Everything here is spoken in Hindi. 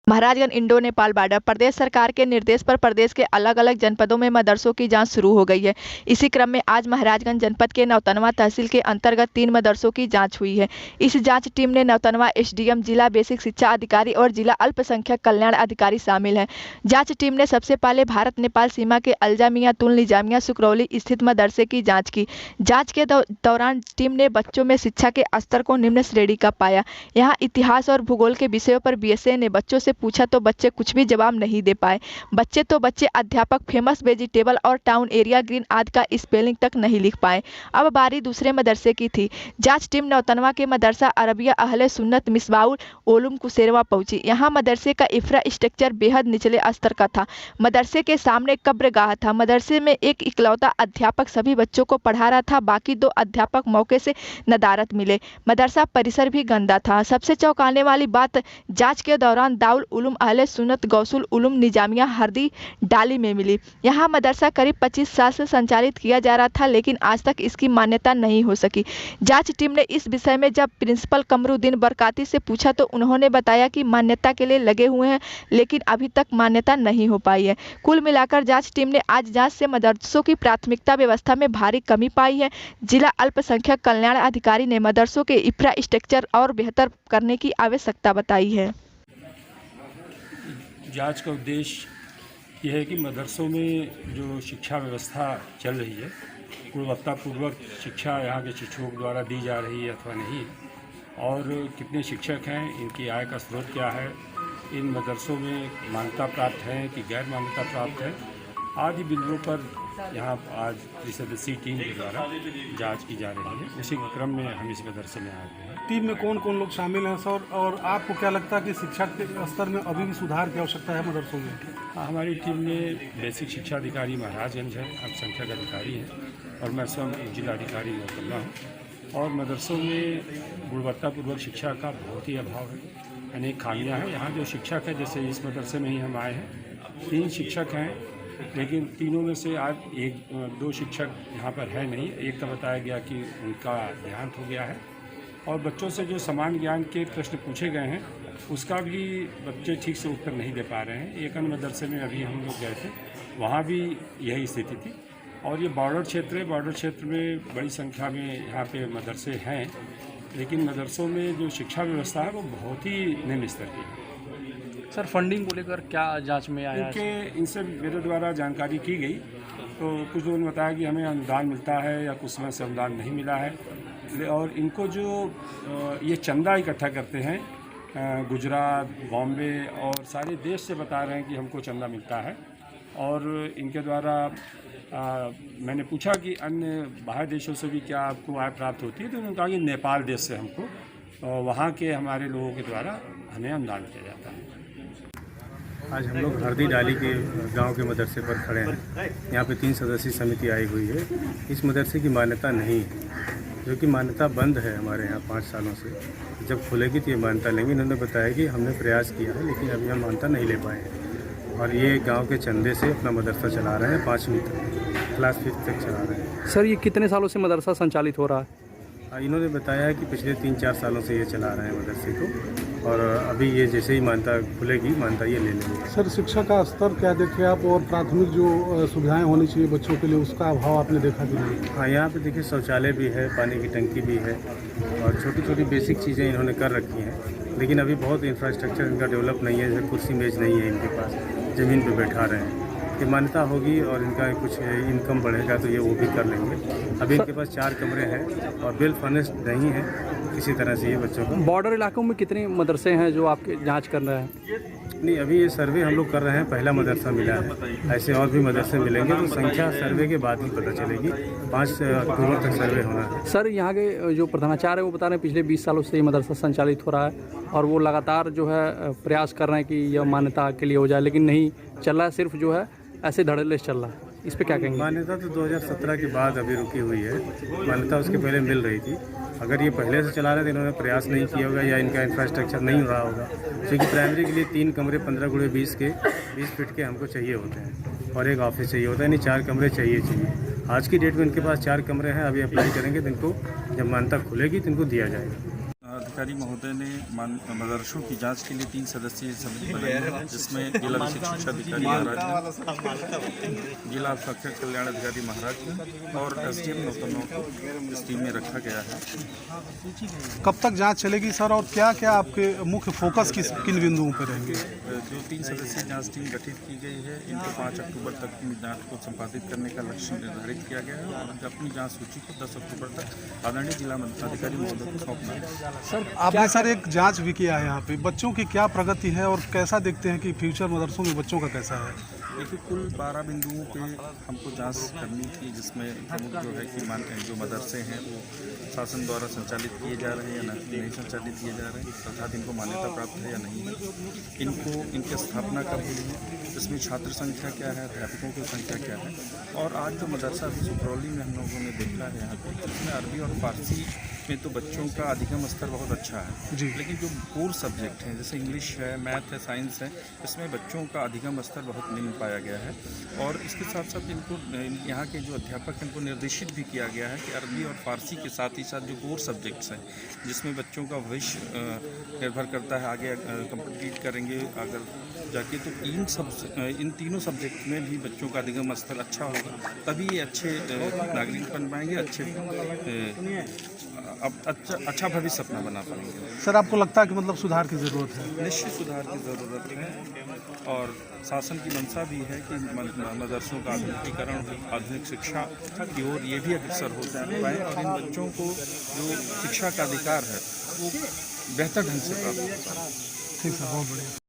Maharajganj Indo Nepal border. प्रदेश सरकार के निर्देश पर प्रदेश के अलग अलग जनपदों में मदरसों की जांच शुरू हो गई है। इसी क्रम में आज महाराजगंज जनपद के नौतनवा तहसील के अंतर्गत 3 मदरसों की जांच हुई है। इस जांच टीम में नौतनवा एसडीएम, जिला बेसिक शिक्षा अधिकारी और जिला अल्पसंख्यक कल्याण अधिकारी शामिल हैं। जांच टीम ने सबसे पहले भारत नेपाल सीमा के अल्जामिया तुल निजामिया सुकरौली स्थित मदरसे की जाँच की। जाँच के दौरान टीम ने बच्चों में शिक्षा के स्तर को निम्न श्रेणी का पाया। यहाँ इतिहास और भूगोल के विषयों पर बीएसए ने बच्चों से पूछा तो बच्चे कुछ भी जवाब नहीं दे पाए। बच्चे अध्यापक फेमस वेजिटेबल और टाउन एरिया ग्रीन आदि का स्पेलिंग तक नहीं लिख पाए। अब बारी दूसरे मदरसे की थी। जांच टीम नौतनवा के मदरसा अरबिया अहले सुन्नत मिसबाउल ओलुम कुसेरवा पहुंची। यहाँ मदरसे का इंफ्रास्ट्रक्चर बेहद निचले स्तर का था। मदरसे के सामने कब्रगाह था। मदरसे में एक इकलौता अध्यापक सभी बच्चों को पढ़ा रहा था। बाकी 2 अध्यापक मौके से नदारत मिले। मदरसा परिसर भी गंदा था। सबसे चौंकाने वाली बात जांच के दौरान दाउल उलूम अहले सुन्नत गौसुल उलूम निजामिया हरदी डाली में मिली। यहाँ मदरसा करीब 25 साल से संचालित किया जा रहा था, लेकिन आज तक इसकी मान्यता नहीं हो सकी। जांच टीम ने इस विषय में जब प्रिंसिपल कमरुद्दीन बरकाती से पूछा तो उन्होंने बताया कि मान्यता के लिए लगे हुए हैं, लेकिन अभी तक मान्यता नहीं हो पाई है। कुल मिलाकर जांच टीम ने आज जांच से मदरसों की प्राथमिकता व्यवस्था में भारी कमी पाई है। जिला अल्पसंख्यक कल्याण अधिकारी ने मदरसों के इंफ्रास्ट्रक्चर और बेहतर करने की आवश्यकता बताई है। जांच का उद्देश्य यह है कि मदरसों में जो शिक्षा व्यवस्था चल रही है, गुणवत्तापूर्वक शिक्षा यहाँ के शिक्षकों द्वारा दी जा रही है अथवा नहीं, और कितने शिक्षक हैं, इनकी आय का स्रोत क्या है, इन मदरसों में मान्यता प्राप्त है कि गैर मान्यता प्राप्त है, आदि बिंदुओं पर यहाँ आज त्रिसदस्यीय टीम के द्वारा जांच की जा रही है। उसी क्रम में हम इस मदरसे में आए हैं। टीम में कौन कौन लोग शामिल हैं सर, और आपको क्या लगता है कि शिक्षा के स्तर में अभी भी सुधार की आवश्यकता है मदरसों में? हमारी टीम में बेसिक शिक्षा अधिकारी महाराजगंज है, अल्पसंख्यक अधिकारी हैं, और मैं स्वयं जिला अधिकारी नौतनवा हूँ। और मदरसों में गुणवत्तापूर्वक शिक्षा का बहुत ही अभाव है, अनेक खामियाँ हैं। यहाँ जो शिक्षक है, जैसे इस मदरसे में ही हम आए हैं, 3 शिक्षक हैं, लेकिन तीनों में से आज 2 शिक्षक यहाँ पर है नहीं। एक का बताया गया कि उनका देहांत हो गया है, और बच्चों से जो समान ज्ञान के प्रश्न पूछे गए हैं उसका भी बच्चे ठीक से उत्तर नहीं दे पा रहे हैं। एक अन्य मदरसे में अभी हम लोग गए थे, वहाँ भी यही स्थिति थी। और ये बॉर्डर क्षेत्र है, बॉर्डर क्षेत्र में बड़ी संख्या में यहाँ पे मदरसे हैं, लेकिन मदरसों में जो शिक्षा व्यवस्था है वो बहुत ही निम्न स्तर की है। सर, फंडिंग को लेकर क्या जांच में आया? इनसे मेरे द्वारा जानकारी की गई तो कुछ लोगों ने बताया कि हमें अनुदान मिलता है या कुछ समय से अनुदान नहीं मिला है, और इनको जो ये चंदा इकट्ठा करते हैं गुजरात, बॉम्बे और सारे देश से बता रहे हैं कि हमको चंदा मिलता है। और इनके द्वारा मैंने पूछा कि अन्य बाहर देशों से भी क्या आपको आय प्राप्त होती है, तो उन्होंने कहा कि नेपाल देश से हमको वहाँ के हमारे लोगों के द्वारा हमें अनुदान किया जाता है। आज हम लोग हरदी डाली के गांव के मदरसे पर खड़े हैं। यहाँ पे 3 सदस्यीय समिति आई हुई है। इस मदरसे की मान्यता नहीं है, जो कि मान्यता बंद है हमारे यहाँ 5 सालों से। जब खुलेगी तो ये मान्यता लेंगे। इन्होंने बताया कि हमने प्रयास किया है, लेकिन अभी हम मान्यता नहीं ले पाए हैं। और ये गांव के चंदे से अपना मदरसा चला रहे हैं, 5वीं तक, क्लास 5 तक चला रहे हैं। सर, ये कितने सालों से मदरसा संचालित हो रहा है? इन्होंने बताया है कि पिछले 3-4 सालों से ये चला रहे हैं मदरसे को, और अभी ये जैसे ही मान्यता खुलेगी, मान्यता ये ले लेंगे। सर, शिक्षा का स्तर क्या देखे आप, और प्राथमिक जो सुविधाएं होनी चाहिए बच्चों के लिए, उसका अभाव आपने देखा कि नहीं? हाँ, यहाँ पे देखिए शौचालय भी है, पानी की टंकी भी है, और छोटी छोटी बेसिक चीज़ें इन्होंने कर रखी हैं, लेकिन अभी बहुत इंफ्रास्ट्रक्चर इनका डेवलप नहीं है। जैसे कुर्सी मेज नहीं है इनके पास, ज़मीन पे बैठा रहे हैं। ये मान्यता होगी और इनका कुछ इनकम बढ़ेगा तो ये वो भी कर लेंगे। अभी इनके पास 4 कमरे हैं और वेल फर्निश्ड नहीं है किसी तरह से ये बच्चों को। बॉर्डर इलाकों में कितने मदरसे हैं जो आपके जांच कर रहे हैं? नहीं, अभी ये सर्वे हम लोग कर रहे हैं, पहला मदरसा मिला है। ऐसे और भी मदरसे मिलेंगे, तो संख्या सर्वे के बाद ही पता चलेगी। 5 अक्टूबर तक सर्वे होना है। सर, यहाँ के जो प्रधानाचार्य है वो बता रहे हैं पिछले 20 सालों से ये मदरसा संचालित हो रहा है, और वो लगातार जो है प्रयास कर रहे हैं कि यह मान्यता के लिए हो जाए, लेकिन नहीं चल रहा है, सिर्फ जो है ऐसे धड़ल्ले चल रहा है। इस पे क्या कहेंगे? मान्यता तो 2017 के बाद अभी रुकी हुई है। मान्यता उसके पहले मिल रही थी। अगर ये पहले से चला रहे थे, इन्होंने प्रयास नहीं किया होगा या इनका इंफ्रास्ट्रक्चर नहीं रहा होगा, क्योंकि प्राइमरी के लिए 3 कमरे 15x20 के 20 फीट के हमको चाहिए होते हैं, और एक ऑफिस चाहिए होता है, यानी 4 कमरे चाहिए। आज की डेट में इनके पास 4 कमरे हैं। अभी अप्लाई करेंगे तो इनको जब मान्यता खुलेगी तो इनको दिया जाएगा। जिलाधिकारी महोदय ने मदरसों की जांच के लिए 3 सदस्यीय समिति बनाई है, जिसमें जिला बेसिक शिक्षा अधिकारी महाराजगंज, जिला अल्पसंख्यक कल्याण अधिकारी महाराजगंज और SDM नौतनों को इस टीम में रखा गया है। कब तक जांच चलेगी सर, और क्या क्या आपके मुख्य फोकस किन बिंदुओं पर रहेंगे? जो 3 सदस्यीय जांच टीम गठित की गई है, इनको 5 अक्टूबर तक अपनी जांच को संपादित करने का लक्ष्य निर्धारित किया गया है और अपनी जांच सूची को 10 अक्टूबर तक आदरणीय जिला अधिकारी महोदय को सौंपना है। सर आपने सर एक जांच भी किया है यहाँ पे, बच्चों की क्या प्रगति है और कैसा देखते हैं कि फ्यूचर मदरसों में बच्चों का कैसा है? देखिए, कुल 12 बिंदुओं पे हमको जांच करनी थी, जिसमें प्रमुख जो है कि जो मदरसे हैं वो शासन द्वारा संचालित किए जा रहे हैं या नहीं संचालित किए जा रहे हैं, अर्थात इनको मान्यता प्राप्त है या नहीं है, इनकी स्थापना कब हुई है, इसमें छात्र संख्या क्या है, अध्यापकों की संख्या क्या है। और आज जो मदरसा अभी सुपरौली में हम लोगों ने देखा है यहाँ पे, इसमें अरबी और फारसी में तो बच्चों का अधिगम स्तर बहुत अच्छा है जी, लेकिन जो कोर सब्जेक्ट हैं जैसे इंग्लिश है, मैथ है, साइंस है, इसमें बच्चों का अधिगम स्तर बहुत निम्न पाया गया है। और इसके साथ साथ इनको यहाँ के जो अध्यापक हैं उनको निर्देशित भी किया गया है कि अरबी और फारसी के साथ ही साथ जो कोर सब्जेक्ट्स हैं जिसमें बच्चों का भविष्य निर्भर करता है, आगे कम्पीट करेंगे अगर जाके, तो इन तीनों सब्जेक्ट में भी बच्चों का अधिगम स्तर अच्छा होगा, तभी ये अच्छे नागरिक बन पाएंगे, अच्छा भविष्य अपना बना पाएंगे। सर आपको लगता है कि मतलब सुधार की ज़रूरत है? निश्चित सुधार की ज़रूरत है और शासन की मंशा भी है कि मदरसों का आधुनिकीकरण, आधुनिक शिक्षा की ओर ये भी अग्रसर हो पाए और इन बच्चों को जो शिक्षा का अधिकार है वो बेहतर ढंग से प्राप्त हो पाए। ठीक है, बहुत बढ़िया।